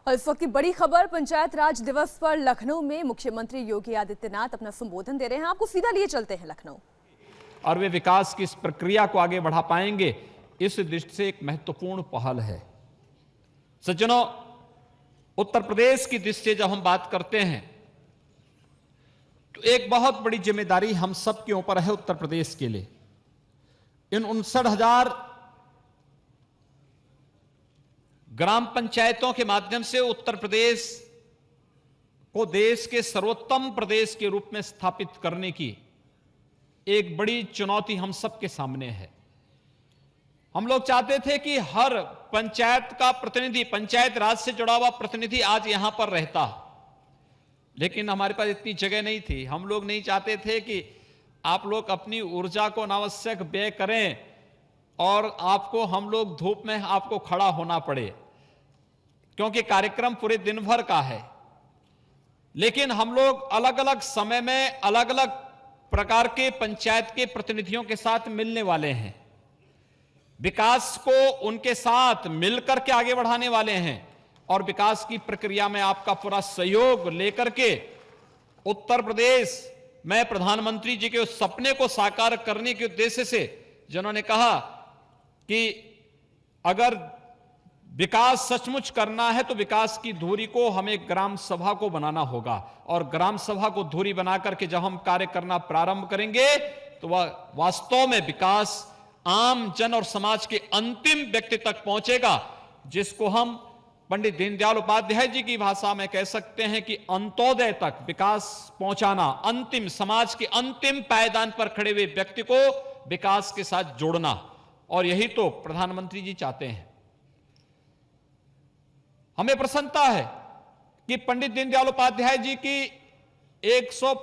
और इस वक्त की बड़ी खबर, पंचायत राज दिवस पर लखनऊ में मुख्यमंत्री योगी आदित्यनाथ अपना संबोधन दे रहे हैं। आपको सीधा लिए चलते हैं लखनऊ। और वे विकास की इस प्रक्रिया को आगे बढ़ा पाएंगे, इस दृष्टि से एक महत्वपूर्ण पहल है। सज्जनों, उत्तर प्रदेश की दृष्टि से जब हम बात करते हैं तो एक बहुत बड़ी जिम्मेदारी हम सब के ऊपर है उत्तर प्रदेश के लिए। इन 59,000 ग्राम पंचायतों के माध्यम से उत्तर प्रदेश को देश के सर्वोत्तम प्रदेश के रूप में स्थापित करने की एक बड़ी चुनौती हम सबके सामने है। हम लोग चाहते थे कि हर पंचायत का प्रतिनिधि, पंचायत राज से जुड़ा हुआ प्रतिनिधि आज यहां पर रहता, लेकिन हमारे पास इतनी जगह नहीं थी। हम लोग नहीं चाहते थे कि आप लोग अपनी ऊर्जा को अनावश्यक व्यय करें और आपको हम लोग धूप में आपको खड़ा होना पड़े, क्योंकि कार्यक्रम पूरे दिन भर का है। लेकिन हम लोग अलग अलग समय में अलग अलग प्रकार के पंचायत के प्रतिनिधियों के साथ मिलने वाले हैं, विकास को उनके साथ मिलकर के आगे बढ़ाने वाले हैं और विकास की प्रक्रिया में आपका पूरा सहयोग लेकर के उत्तर प्रदेश में प्रधानमंत्री जी के उस सपने को साकार करने के उद्देश्य से, जिन्होंने कहा कि अगर विकास सचमुच करना है तो विकास की धुरी को हमें ग्राम सभा को बनाना होगा, और ग्राम सभा को धुरी बनाकर के जब हम कार्य करना प्रारंभ करेंगे तो वह वास्तव में विकास आम जन और समाज के अंतिम व्यक्ति तक पहुंचेगा, जिसको हम पंडित दीनदयाल उपाध्याय जी की भाषा में कह सकते हैं कि अंत्योदय तक विकास पहुंचाना, अंतिम समाज के अंतिम पायदान पर खड़े हुए व्यक्ति को विकास के साथ जोड़ना। और यही तो प्रधानमंत्री जी चाहते हैं। हमें प्रसन्नता है कि पंडित दीनदयाल उपाध्याय जी की 100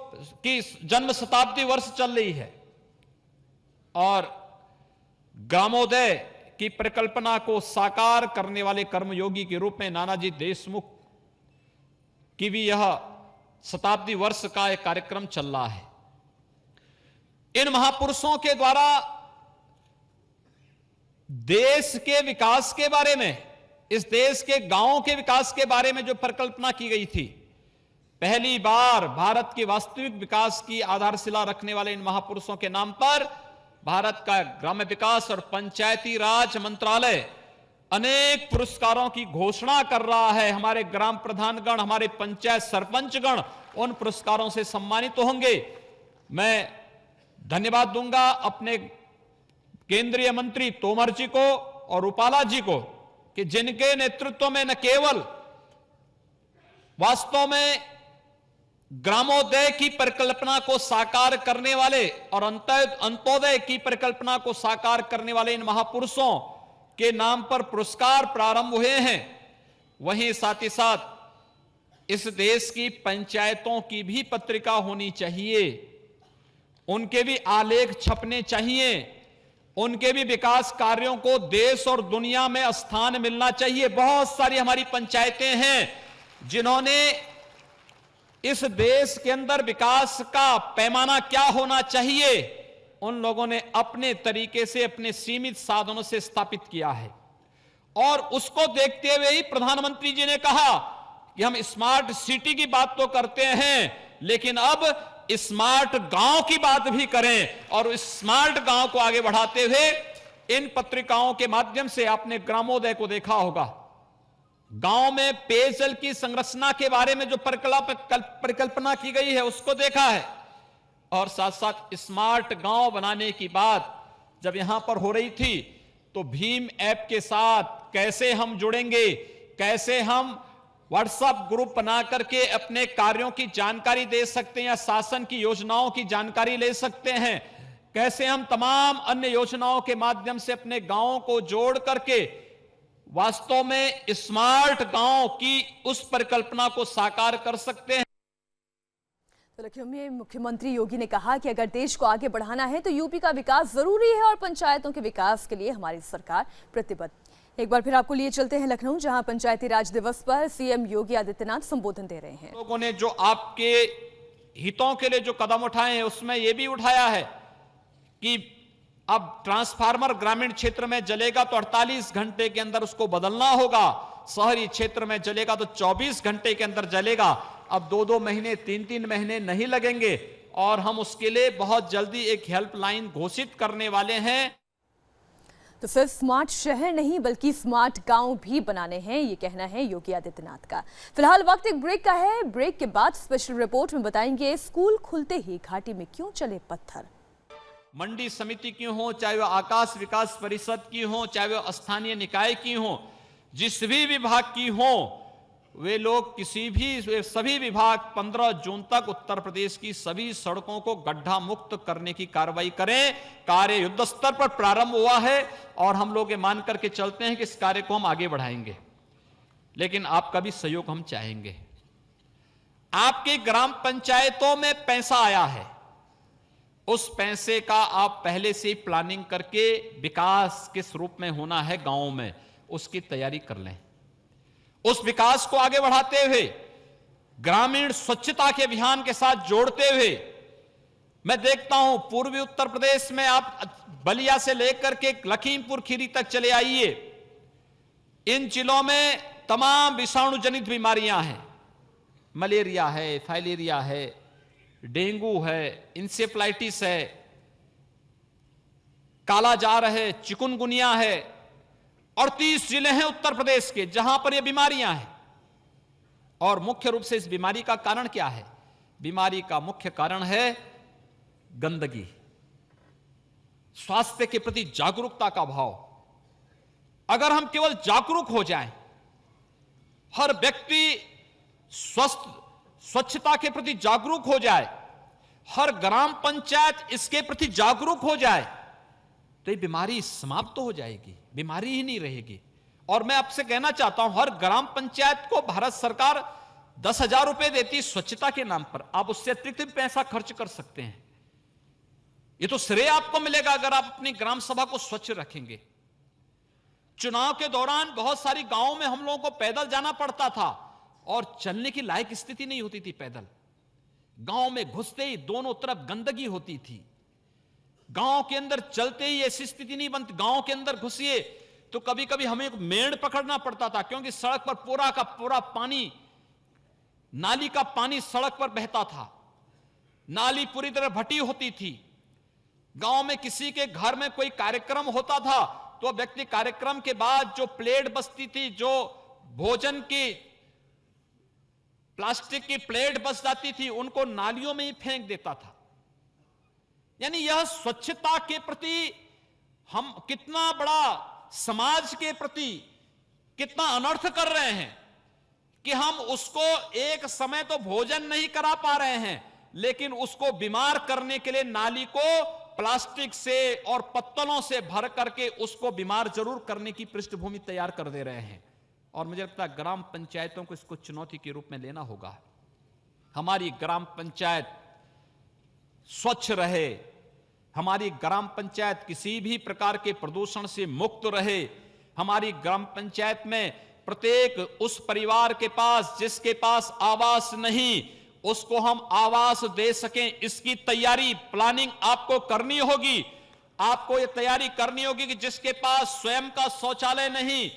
की जन्म शताब्दी वर्ष चल रही है और ग्रामोदय की परिकल्पना को साकार करने वाले कर्मयोगी के रूप में नानाजी देशमुख की भी यह शताब्दी वर्ष का एक कार्यक्रम चल रहा है। इन महापुरुषों के द्वारा देश के विकास के बारे में, इस देश के गांवों के विकास के बारे में जो परिकल्पना की गई थी, पहली बार भारत के वास्तविक विकास की आधारशिला रखने वाले इन महापुरुषों के नाम पर भारत का ग्राम्य विकास और पंचायती राज मंत्रालय अनेक पुरस्कारों की घोषणा कर रहा है। हमारे ग्राम प्रधानगण, हमारे पंचायत सरपंचगण उन पुरस्कारों से सम्मानित होंगे। मैं धन्यवाद दूंगा अपने केंद्रीय मंत्री तोमर जी को और रूपाला जी को, कि जिनके नेतृत्व में न केवल वास्तव में ग्रामोदय की परिकल्पना को साकार करने वाले और अंत्योदय की परिकल्पना को साकार करने वाले इन महापुरुषों के नाम पर पुरस्कार प्रारंभ हुए हैं, वहीं साथ ही साथ इस देश की पंचायतों की भी पत्रिका होनी चाहिए, उनके भी आलेख छपने चाहिए, उनके भी विकास कार्यों को देश और दुनिया में स्थान मिलना चाहिए। बहुत सारी हमारी पंचायतें हैं जिन्होंने इस देश के अंदर विकास का पैमाना क्या होना चाहिए, उन लोगों ने अपने तरीके से, अपने सीमित साधनों से स्थापित किया है। और उसको देखते हुए ही प्रधानमंत्री जी ने कहा कि हम स्मार्ट सिटी की बात तो करते हैं, लेकिन अब स्मार्ट गांव की बात भी करें। और इस स्मार्ट गांव को आगे बढ़ाते हुए इन पत्रिकाओं के माध्यम से आपने ग्रामोदय को देखा होगा, गांव में पेयजल की संरचना के बारे में जो परिकल्पना की गई है उसको देखा है, और साथ साथ स्मार्ट गांव बनाने की बात जब यहां पर हो रही थी तो भीम ऐप के साथ कैसे हम जुड़ेंगे, कैसे हम व्हाट्सएप ग्रुप बना करके अपने कार्यों की जानकारी दे सकते हैं या शासन की योजनाओं की जानकारी ले सकते हैं, कैसे हम तमाम अन्य योजनाओं के माध्यम से अपने गांवों को जोड़ करके वास्तव में स्मार्ट गांव की उस परिकल्पना को साकार कर सकते हैं। तो लखनऊ में मुख्यमंत्री योगी ने कहा कि अगर देश को आगे बढ़ाना है तो यूपी का विकास जरूरी है और पंचायतों के विकास के लिए हमारी सरकार प्रतिबद्ध। एक बार फिर आपको लिए चलते हैं लखनऊ, जहां पंचायती राज दिवस पर सीएम योगी आदित्यनाथ संबोधन दे रहे हैं। लोगों ने जो आपके हितों के लिए जो कदम उठाए हैं उसमें यह भी उठाया है कि अब ट्रांसफार्मर ग्रामीण क्षेत्र में जलेगा तो 48 घंटे के अंदर उसको बदलना होगा, शहरी क्षेत्र में जलेगा तो 24 घंटे के अंदर जलेगा। अब 2-2 महीने 3-3 महीने नहीं लगेंगे और हम उसके लिए बहुत जल्दी एक हेल्पलाइन घोषित करने वाले हैं। तो सिर्फ स्मार्ट शहर नहीं बल्कि स्मार्ट गांव भी बनाने हैं, ये कहना है योगी आदित्यनाथ का। फिलहाल वक्त एक ब्रेक का है। ब्रेक के बाद स्पेशल रिपोर्ट में बताएंगे स्कूल खुलते ही घाटी में क्यों चले पत्थर। मंडी समिति की हो, चाहे वह आकाश विकास परिषद की हो, चाहे वह स्थानीय निकाय की हो, जिस भी विभाग की हो, वे लोग सभी विभाग 15 जून तक उत्तर प्रदेश की सभी सड़कों को गड्ढा मुक्त करने की कार्रवाई करें। कार्य युद्ध स्तर पर प्रारंभ हुआ है और हम लोग ये मान करके चलते हैं कि इस कार्य को हम आगे बढ़ाएंगे, लेकिन आपका भी सहयोग हम चाहेंगे। आपके ग्राम पंचायतों में पैसा आया है, उस पैसे का आप पहले से ही प्लानिंग करके विकास किस रूप में होना है गांवों में, उसकी तैयारी कर लें। उस विकास को आगे बढ़ाते हुए ग्रामीण स्वच्छता के अभियान के साथ जोड़ते हुए मैं देखता हूं पूर्वी उत्तर प्रदेश में आप बलिया से लेकर के लखीमपुर खीरी तक चले आइए, इन जिलों में तमाम विषाणु जनित बीमारियां हैं। मलेरिया है, फाइलेरिया है, डेंगू है, इंसेफ्लाइटिस है, कालाजार है, चिकुनगुनिया है और 30 जिले हैं उत्तर प्रदेश के जहां पर यह बीमारियां हैं। और मुख्य रूप से इस बीमारी का कारण क्या है? बीमारी का मुख्य कारण है गंदगी, स्वास्थ्य के प्रति जागरूकता का अभाव। अगर हम केवल जागरूक हो जाएं, हर व्यक्ति स्वच्छता के प्रति जागरूक हो जाए, हर ग्राम पंचायत इसके प्रति जागरूक हो जाए, तो ये बीमारी समाप्त हो जाएगी, बीमारी ही नहीं रहेगी। और मैं आपसे कहना चाहता हूं, हर ग्राम पंचायत को भारत सरकार 10,000 रुपए देती स्वच्छता के नाम पर। आप उससे अतिरिक्त भी पैसा खर्च कर सकते हैं। ये तो श्रेय आपको मिलेगा अगर आप अपनी ग्राम सभा को स्वच्छ रखेंगे। चुनाव के दौरान बहुत सारी गांवों में हम लोगों को पैदल जाना पड़ता था और चलने की लायक स्थिति नहीं होती थी। पैदल गांव में घुसते ही दोनों तरफ गंदगी होती थी, गांव के अंदर चलते ही ऐसी स्थिति नहीं बनती। गांव के अंदर घुसिए तो कभी कभी हमें एक मेड़ पकड़ना पड़ता था, क्योंकि सड़क पर पूरा का पूरा पानी, नाली का पानी सड़क पर बहता था, नाली पूरी तरह भटी होती थी। गांव में किसी के घर में कोई कार्यक्रम होता था तो व्यक्ति कार्यक्रम के बाद जो प्लेट बचती थी, जो भोजन की प्लास्टिक की प्लेट बच जाती थी, उनको नालियों में ही फेंक देता था। यानी यह स्वच्छता के प्रति हम कितना बड़ा समाज के प्रति कितना अनर्थ कर रहे हैं कि हम उसको एक समय तो भोजन नहीं करा पा रहे हैं, लेकिन उसको बीमार करने के लिए नाली को प्लास्टिक से और पत्तलों से भर करके उसको बीमार जरूर करने की पृष्ठभूमि तैयार कर दे रहे हैं। और मुझे लगता है ग्राम पंचायतों को इसको चुनौती के रूप में लेना होगा। हमारी ग्राम पंचायत स्वच्छ रहे, हमारी ग्राम पंचायत किसी भी प्रकार के प्रदूषण से मुक्त रहे, हमारी ग्राम पंचायत में प्रत्येक उस परिवार के पास जिसके पास आवास नहीं, उसको हम आवास दे सकें, इसकी तैयारी प्लानिंग आपको करनी होगी। आपको यह तैयारी करनी होगी कि जिसके पास स्वयं का शौचालय नहीं,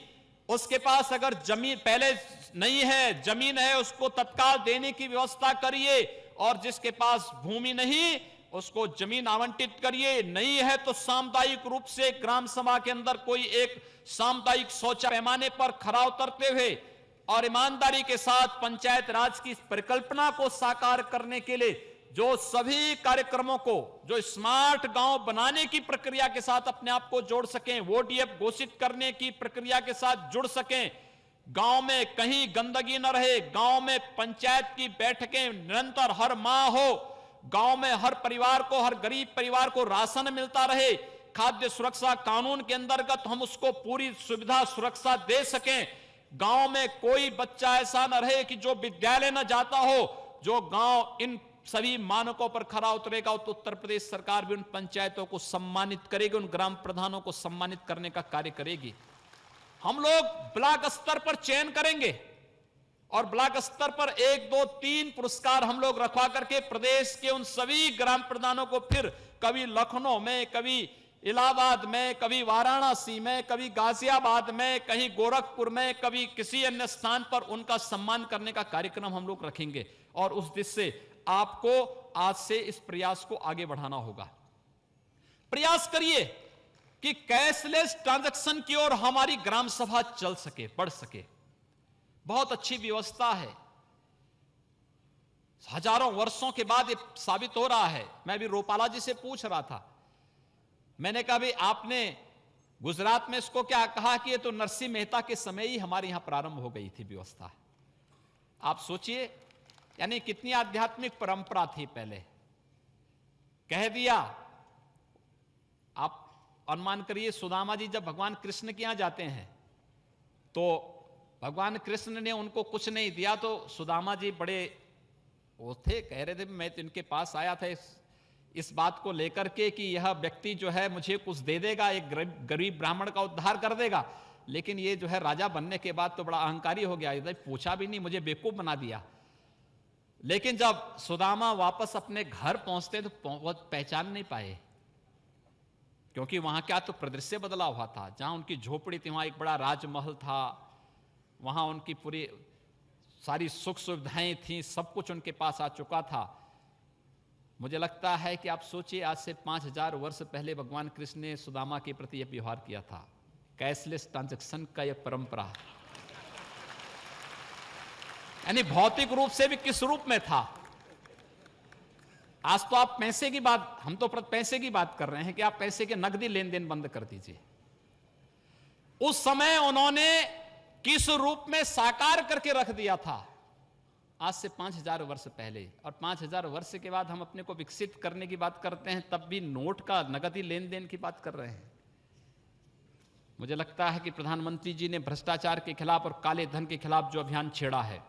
उसके पास अगर जमीन पहले नहीं है, जमीन है, उसको तत्काल देने की व्यवस्था करिए, और जिसके पास भूमि नहीं उसको जमीन आवंटित करिए। नहीं है तो सामुदायिक रूप से ग्राम सभा के अंदर कोई एक सामुदायिक शौचालय पैमाने पर खरा उतरते हुए और ईमानदारी के साथ पंचायत राज की परिकल्पना को साकार करने के लिए जो सभी कार्यक्रमों को जो स्मार्ट गांव बनाने की प्रक्रिया के साथ अपने आप को जोड़ सकें, ODF घोषित करने की प्रक्रिया के साथ जुड़ सकें, गांव में कहीं गंदगी न रहे, गांव में पंचायत की बैठकें निरंतर हर माह हो, गांव में हर परिवार को, हर गरीब परिवार को राशन मिलता रहे, खाद्य सुरक्षा कानून के अंतर्गत हम उसको पूरी सुविधा सुरक्षा दे सकें, गांव में कोई बच्चा ऐसा न रहे कि जो विद्यालय न जाता हो। जो गांव इन सभी मानकों पर खरा उतरेगा तो उत्तर प्रदेश सरकार भी उन पंचायतों को सम्मानित करेगी, उन ग्राम प्रधानों को सम्मानित करने का कार्य करेगी। हम लोग ब्लॉक स्तर पर चयन करेंगे और ब्लॉक स्तर पर 1, 2, 3 पुरस्कार हम लोग रखवा करके प्रदेश के उन सभी ग्राम प्रधानों को फिर कभी लखनऊ में, कभी इलाहाबाद में, कभी वाराणसी में, कभी गाजियाबाद में, कहीं गोरखपुर में, कभी किसी अन्य स्थान पर उनका सम्मान करने का कार्यक्रम हम लोग रखेंगे। और उस दिश से आपको आज से इस प्रयास को आगे बढ़ाना होगा। प्रयास करिए कि कैशलेस ट्रांजैक्शन की ओर हमारी ग्राम सभा चल सके, बढ़ सके। बहुत अच्छी व्यवस्था है, हजारों वर्षों के बाद ये साबित हो रहा है। मैं अभी रोपाला जी से पूछ रहा था, मैंने कहा भाई आपने गुजरात में इसको क्या कहा कि ये तो नरसिंह मेहता के समय ही हमारे यहां प्रारंभ हो गई थी व्यवस्था। आप सोचिए, यानी कितनी आध्यात्मिक परंपरा थी पहले। कह दिया, आप अनुमान करिए सुदामा जी जब भगवान कृष्ण के यहां जाते हैं तो भगवान कृष्ण ने उनको कुछ नहीं दिया, तो सुदामा जी बड़े वो थे, कह रहे थे मैं तो इनके पास आया था इस बात को लेकर के कि यह व्यक्ति जो है मुझे कुछ दे देगा, एक गरीब ब्राह्मण का उद्धार कर देगा। लेकिन ये जो है राजा बनने के बाद तो बड़ा अहंकारी हो गया, इधर पूछा भी नहीं, मुझे बेवकूफ बना दिया। लेकिन जब सुदामा वापस अपने घर पहुंचते तो बहुत पहचान नहीं पाए, क्योंकि वहां क्या तो परिदृश्य बदला हुआ था। जहां उनकी झोपड़ी थी वहां एक बड़ा राजमहल था, वहां उनकी पूरी सारी सुख सुविधाएं थी, सब कुछ उनके पास आ चुका था। मुझे लगता है कि आप सोचिए, आज से 5000 वर्ष पहले भगवान कृष्ण ने सुदामा के प्रति यह व्यवहार किया था। कैशलेस ट्रांजैक्शन का यह परंपरा, यानी भौतिक रूप से भी किस रूप में था। आज तो आप पैसे की बात, हम तो पैसे की बात कर रहे हैं कि आप पैसे के नकदी लेन देन बंद कर दीजिए। उस समय उन्होंने किस रूप में साकार करके रख दिया था, आज से 5000 वर्ष पहले। और 5000 वर्ष के बाद हम अपने को विकसित करने की बात करते हैं, तब भी नोट का नगदी लेन देन की बात कर रहे हैं। मुझे लगता है कि प्रधानमंत्री जी ने भ्रष्टाचार के खिलाफ और काले धन के खिलाफ जो अभियान छेड़ा है,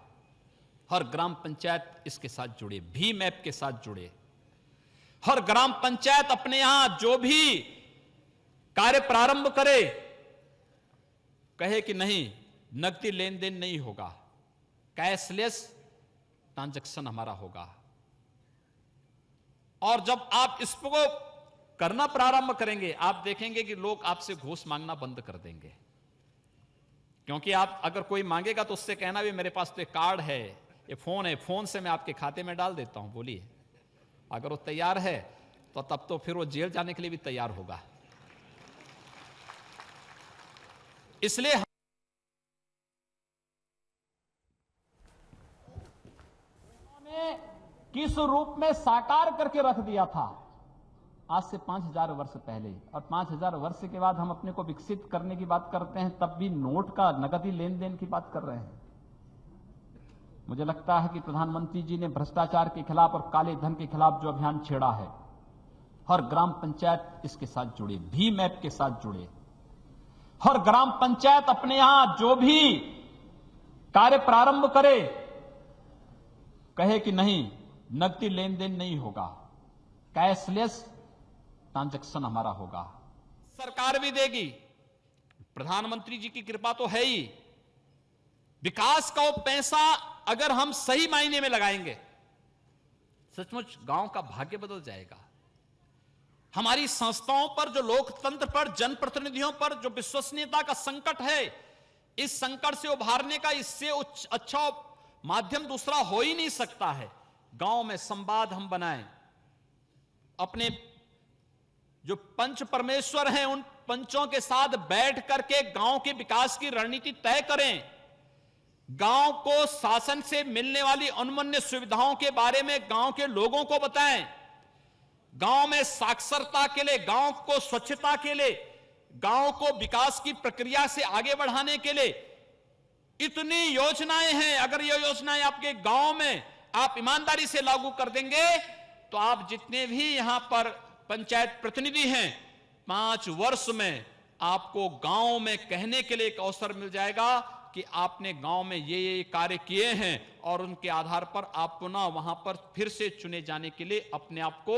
हर ग्राम पंचायत इसके साथ जुड़े, भीम ऐप के साथ जुड़े। हर ग्राम पंचायत अपने यहां जो भी कार्य प्रारंभ करे, कहे कि नहीं नकदी लेन देन नहीं होगा, कैशलेस ट्रांजैक्शन हमारा होगा। और जब आप इसको करना प्रारंभ करेंगे, आप देखेंगे कि लोग आपसे घूस मांगना बंद कर देंगे। क्योंकि आप अगर कोई मांगेगा तो उससे कहना भी मेरे पास तो एक कार्ड है, ये फोन है, फोन से मैं आपके खाते में डाल देता हूं, बोलिए। अगर वो तैयार है तो तब तो फिर वो जेल जाने के लिए भी तैयार होगा। इसलिए किस रूप में साकार करके रख दिया था, आज से 5000 वर्ष पहले। और 5000 वर्ष के बाद हम अपने को विकसित करने की बात करते हैं, तब भी नोट का नगदी लेन देन की बात कर रहे हैं। मुझे लगता है कि प्रधानमंत्री जी ने भ्रष्टाचार के खिलाफ और काले धन के खिलाफ जो अभियान छेड़ा है, हर ग्राम पंचायत इसके साथ जुड़े, भीम ऐप के साथ जुड़े। हर ग्राम पंचायत अपने यहां जो भी कार्य प्रारंभ करे, कहे कि नहीं नकदी लेन देन नहीं होगा, कैशलेस ट्रांजैक्शन हमारा होगा। सरकार भी देगी, प्रधानमंत्री जी की कृपा तो है ही। विकास का वो पैसा अगर हम सही मायने में लगाएंगे, सचमुच गांव का भाग्य बदल जाएगा। हमारी संस्थाओं पर, जो लोकतंत्र पर, जनप्रतिनिधियों पर जो विश्वसनीयता का संकट है, इस संकट से उभारने का इससे अच्छा माध्यम दूसरा हो ही नहीं सकता है। गांव में संवाद हम बनाएं, अपने जो पंच परमेश्वर हैं उन पंचों के साथ बैठ करके गांव के विकास की रणनीति तय करें। गांव को शासन से मिलने वाली अनमन्य सुविधाओं के बारे में गांव के लोगों को बताएं। गांव में साक्षरता के लिए, गांव को स्वच्छता के लिए, गांव को विकास की प्रक्रिया से आगे बढ़ाने के लिए इतनी योजनाएं हैं। अगर ये योजनाएं आपके गांव में आप ईमानदारी से लागू कर देंगे तो आप जितने भी यहां पर पंचायत प्रतिनिधि हैं, 5 वर्ष में आपको गांव में कहने के लिए एक अवसर मिल जाएगा कि आपने गांव में ये कार्य किए हैं, और उनके आधार पर आप पुनः वहां पर फिर से चुने जाने के लिए अपने आप को,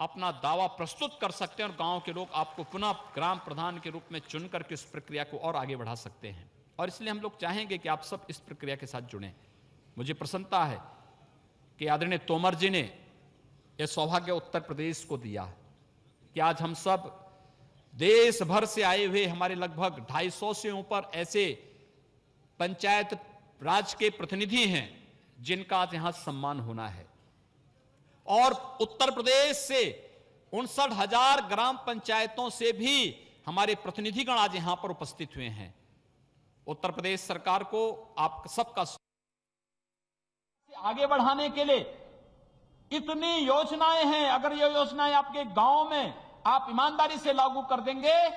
अपना दावा प्रस्तुत कर सकते हैं, और गांव के लोग आपको पुनः ग्राम प्रधान के रूप में चुनकर के इस प्रक्रिया को और आगे बढ़ा सकते हैं। और इसलिए हम लोग चाहेंगे कि आप सब इस प्रक्रिया के साथ जुड़ें। मुझे प्रसन्नता है कि आदरणीय तोमर जी ने यह सौभाग्य उत्तर प्रदेश को दिया कि आज हम सब देश भर से आए हुए हमारे लगभग 250 से ऊपर ऐसे पंचायत राज के प्रतिनिधि हैं जिनका आज यहां सम्मान होना है। और उत्तर प्रदेश से 59,000 ग्राम पंचायतों से भी हमारे प्रतिनिधिगण आज यहां पर उपस्थित हुए हैं। उत्तर प्रदेश सरकार को आप सबका आगे बढ़ाने के लिए इतनी योजनाएं हैं। अगर ये योजनाएं आपके गांव में आप ईमानदारी से लागू कर देंगे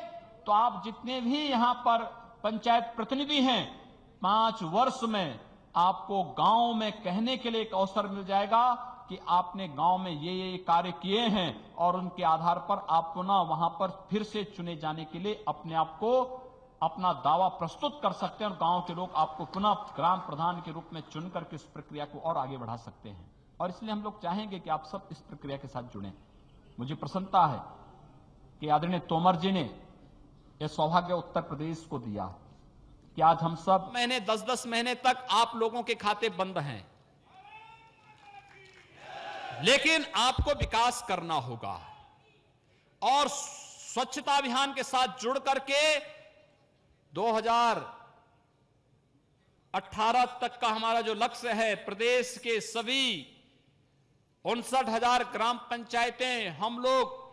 तो आप जितने भी यहां पर पंचायत प्रतिनिधि हैं 5 वर्ष में आपको गांव में कहने के लिए एक अवसर मिल जाएगा कि आपने गांव में ये कार्य किए हैं और उनके आधार पर आप पुनः वहां पर फिर से चुने जाने के लिए अपने आप को अपना दावा प्रस्तुत कर सकते हैं और गांव के लोग आपको पुनः ग्राम प्रधान के रूप में चुन करके इस प्रक्रिया को और आगे बढ़ा सकते हैं। और इसलिए हम लोग चाहेंगे कि आप सब इस प्रक्रिया के साथ जुड़ें। मुझे प्रसन्नता है कि आदरणीय तोमर जी ने यह सौभाग्य उत्तर प्रदेश को दिया कि आज हम सब महीने 10-10 महीने तक आप लोगों के खाते बंद हैं, लेकिन आपको विकास करना होगा और स्वच्छता अभियान के साथ जुड़ करके 2018 तक का हमारा जो लक्ष्य है, प्रदेश के सभी 59,000 ग्राम पंचायतें हम लोग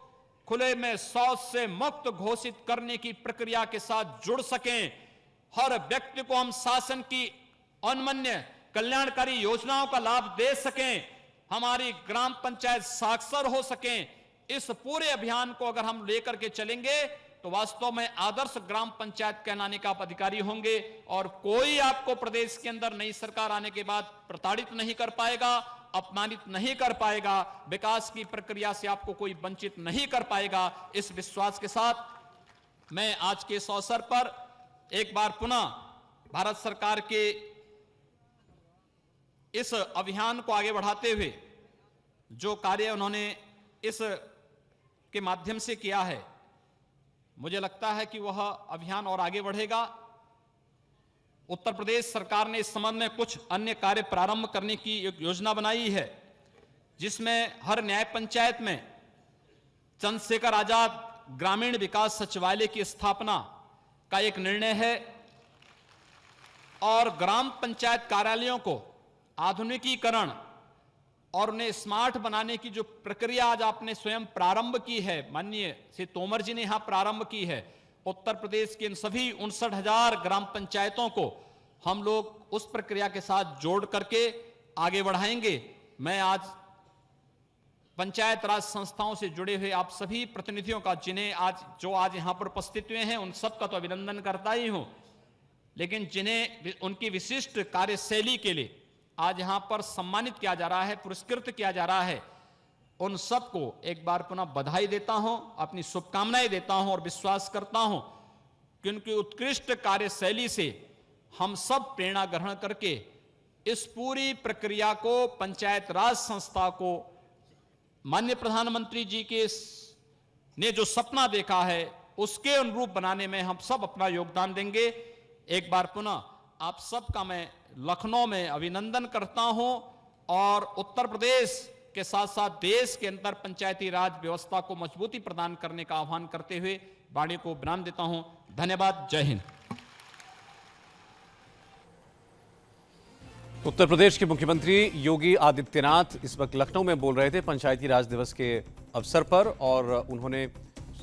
खुले में शौच से मुक्त घोषित करने की प्रक्रिया के साथ जुड़ सकें। हर व्यक्ति को हम शासन की अनन्य कल्याणकारी योजनाओं का लाभ दे सकें, हमारी ग्राम पंचायत साक्षर हो सकें। इस पूरे अभियान को अगर हम लेकर के चलेंगे तो वास्तव में आदर्श ग्राम पंचायत कहलाने का आप अधिकारी होंगे और कोई आपको प्रदेश के अंदर नई सरकार आने के बाद प्रताड़ित नहीं कर पाएगा, अपमानित नहीं कर पाएगा, विकास की प्रक्रिया से आपको कोई वंचित नहीं कर पाएगा। इस विश्वास के साथ मैं आज के इस अवसर पर एक बार पुनः भारत सरकार के इस अभियान को आगे बढ़ाते हुए जो कार्य उन्होंने इस के माध्यम से किया है, मुझे लगता है कि वह अभियान और आगे बढ़ेगा। उत्तर प्रदेश सरकार ने इस संबंध में कुछ अन्य कार्य प्रारंभ करने की एक योजना बनाई है, जिसमें हर न्याय पंचायत में चंद्रशेखर आजाद ग्रामीण विकास सचिवालय की स्थापना का एक निर्णय है और ग्राम पंचायत कार्यालयों को आधुनिकीकरण और उन्हें स्मार्ट बनाने की जो प्रक्रिया आज आपने स्वयं प्रारंभ की है, माननीय श्री तोमर जी ने यहां प्रारंभ की है, उत्तर प्रदेश के इन सभी 59,000 ग्राम पंचायतों को हम लोग उस प्रक्रिया के साथ जोड़ करके आगे बढ़ाएंगे। मैं आज पंचायत राज संस्थाओं से जुड़े हुए आप सभी प्रतिनिधियों का, जिन्हें आज यहां पर उपस्थित हुए हैं, उन सबका तो अभिनंदन करता ही हूं, लेकिन जिन्हें उनकी विशिष्ट कार्यशैली के लिए आज यहां पर सम्मानित किया जा रहा है, पुरस्कृत किया जा रहा है, उन सबको एक बार पुनः बधाई देता हूं, अपनी शुभकामनाएं देता हूं और विश्वास करता हूं कि उनकी उत्कृष्ट कार्यशैली से हम सब प्रेरणा ग्रहण करके इस पूरी प्रक्रिया को, पंचायत राज संस्था को माननीय प्रधानमंत्री जी के ने जो सपना देखा है उसके अनुरूप बनाने में हम सब अपना योगदान देंगे। एक बार पुनः आप सबका मैं लखनऊ में अभिनंदन करता हूं और उत्तर प्रदेश के साथ साथ देश के अंदर पंचायती राज व्यवस्था को मजबूती प्रदान करने का आह्वान करते हुए वाणी को विराम देता हूं। धन्यवाद। जय हिंद। उत्तर प्रदेश के मुख्यमंत्री योगी आदित्यनाथ इस वक्त लखनऊ में बोल रहे थे पंचायती राज दिवस के अवसर पर, और उन्होंने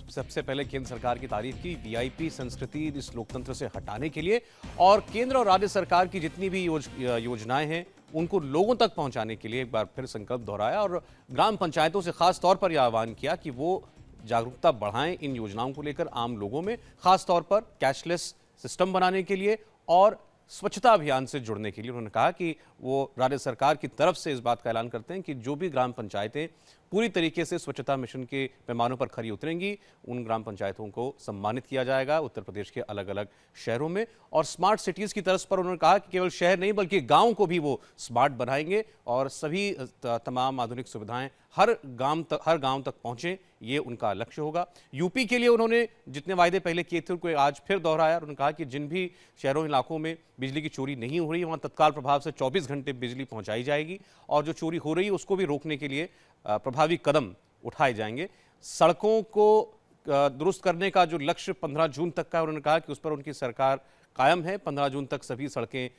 सबसे पहले केंद्र सरकार की तारीफ की वीआईपी संस्कृति इस लोकतंत्र से हटाने के लिए, और केंद्र और राज्य सरकार की जितनी भी योजनाएं हैं उनको लोगों तक पहुंचाने के लिए एक बार फिर संकल्प दोहराया और ग्राम पंचायतों से खास तौर पर यह आह्वान किया कि वो जागरूकता बढ़ाएं इन योजनाओं को लेकर आम लोगों में, खास तौर पर कैशलेस सिस्टम बनाने के लिए और स्वच्छता अभियान से जुड़ने के लिए। उन्होंने कहा कि वो राज्य सरकार की तरफ से इस बात का ऐलान करते हैं कि जो भी ग्राम पंचायतें पूरी तरीके से स्वच्छता मिशन के पैमानों पर खरी उतरेंगी, उन ग्राम पंचायतों को सम्मानित किया जाएगा उत्तर प्रदेश के अलग अलग शहरों में। और स्मार्ट सिटीज की तरफ पर उन्होंने कहा कि केवल शहर नहीं बल्कि गांव को भी वो स्मार्ट बनाएंगे और सभी तमाम आधुनिक सुविधाएं हर गांव तक पहुंचे, ये उनका लक्ष्य होगा। यूपी के लिए उन्होंने जितने वायदे पहले किए थे उनको आज फिर दोहराया। उन्होंने कहा कि जिन भी शहरों इलाकों में बिजली की चोरी नहीं हो रही वहां तत्काल प्रभाव से 24 घंटे बिजली पहुंचाई जाएगी और जो चोरी हो रही है उसको भी रोकने के लिए प्रभावी कदम उठाए जाएंगे। सड़कों को दुरुस्त करने का जो लक्ष्य 15 जून तक का, उन्होंने कहा कि उस पर उनकी सरकार कायम है। 15 जून तक सभी सड़कें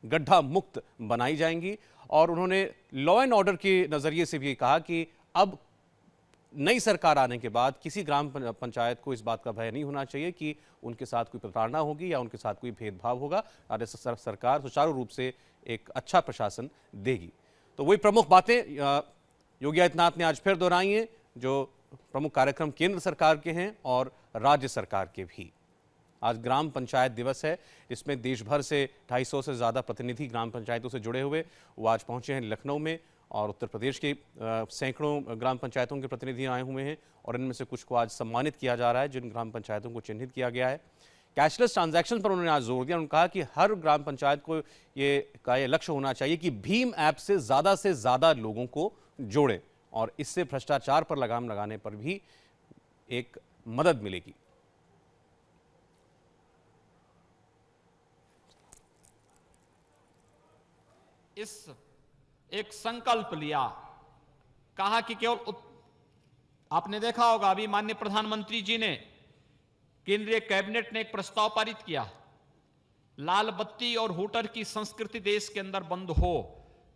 गड्ढा मुक्त बनाई जाएंगी। और उन्होंने लॉ एंड ऑर्डर के नजरिए से भी कहा कि अब नई सरकार आने के बाद किसी ग्राम पंचायत को इस बात का भय नहीं होना चाहिए कि उनके साथ कोई प्रताड़ना होगी या उनके साथ कोई भेदभाव होगा। राज्य सरकार सुचारू रूप से एक अच्छा प्रशासन देगी। तो वही प्रमुख बातें योगी आदित्यनाथ ने आज फिर दोहराई हैं, जो प्रमुख कार्यक्रम केंद्र सरकार के हैं और राज्य सरकार के भी। आज ग्राम पंचायत दिवस है, इसमें देश भर से 250 से ज़्यादा प्रतिनिधि ग्राम पंचायतों से जुड़े हुए वो आज पहुंचे हैं लखनऊ में। और उत्तर प्रदेश के सैकड़ों ग्राम पंचायतों के प्रतिनिधि आए हुए हैं और इनमें से कुछ को आज सम्मानित किया जा रहा है, जिन ग्राम पंचायतों को चिन्हित किया गया है। कैशलेस ट्रांजैक्शन पर उन्होंने आज जोर दिया। उन्होंने कहा कि हर ग्राम पंचायत को ये लक्ष्य होना चाहिए कि भीम ऐप से ज़्यादा लोगों को जोड़े और इससे भ्रष्टाचार पर लगाम लगाने पर भी एक मदद मिलेगी। इस एक संकल्प लिया, कहा कि केवल आपने देखा होगा अभी माननीय प्रधानमंत्री जी ने, केंद्रीय कैबिनेट ने एक प्रस्ताव पारित किया, लाल बत्ती और हूटर की संस्कृति देश के अंदर बंद हो।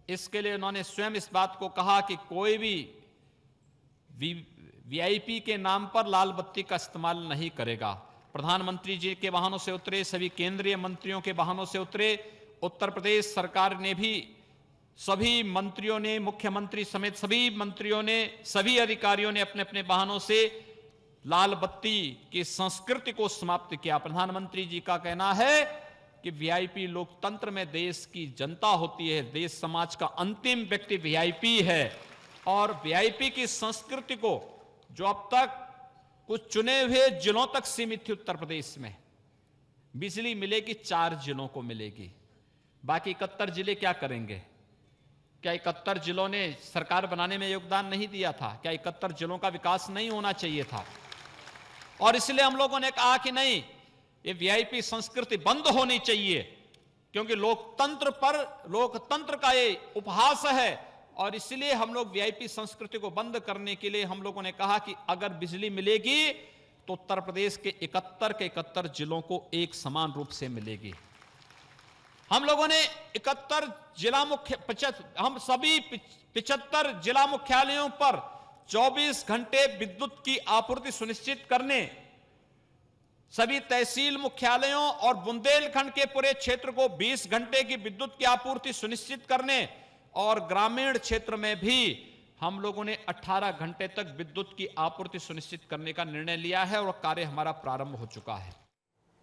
इसके लिए उन्होंने स्वयं इस बात को कहा कि कोई भी वीआईपी के नाम पर लाल बत्ती का इस्तेमाल नहीं करेगा। प्रधानमंत्री जी के वाहनों से उतरे, सभी केंद्रीय मंत्रियों के वाहनों से उतरे। उत्तर प्रदेश सरकार ने भी, सभी मंत्रियों ने, मुख्यमंत्री समेत सभी मंत्रियों ने, सभी अधिकारियों ने अपने अपने वाहनों से लाल बत्ती की संस्कृति को समाप्त किया। प्रधानमंत्री जी का कहना है कि वीआईपी लोकतंत्र में देश की जनता होती है, देश समाज का अंतिम व्यक्ति वीआईपी है। और वीआईपी की संस्कृति को जो अब तक कुछ चुने हुए जिलों तक सीमित थी उत्तर प्रदेश में, बिजली मिलेगी 4 जिलों को मिलेगी। बाकी 71 जिले क्या करेंगे? क्या 71 जिलों ने सरकार बनाने में योगदान नहीं दिया था? क्या 71 जिलों का विकास नहीं होना चाहिए था? और इसलिए हम लोगों ने कहा कि नहीं, ये वीआईपी संस्कृति बंद होनी चाहिए, क्योंकि लोकतंत्र का ये उपहास है। और इसलिए हम लोग वीआईपी संस्कृति को बंद करने के लिए हम लोगों ने कहा कि अगर बिजली मिलेगी तो उत्तर प्रदेश के 71 के 71 जिलों को एक समान रूप से मिलेगी। हम लोगों ने 71 जिला हम सभी 75 जिला मुख्यालयों पर 24 घंटे विद्युत की आपूर्ति सुनिश्चित करने, सभी तहसील मुख्यालयों और बुंदेलखंड के पूरे क्षेत्र को 20 घंटे की विद्युत की आपूर्ति सुनिश्चित करने, और ग्रामीण क्षेत्र में भी हम लोगों ने 18 घंटे तक विद्युत की आपूर्ति सुनिश्चित करने का निर्णय लिया है और कार्य हमारा प्रारंभ हो चुका है।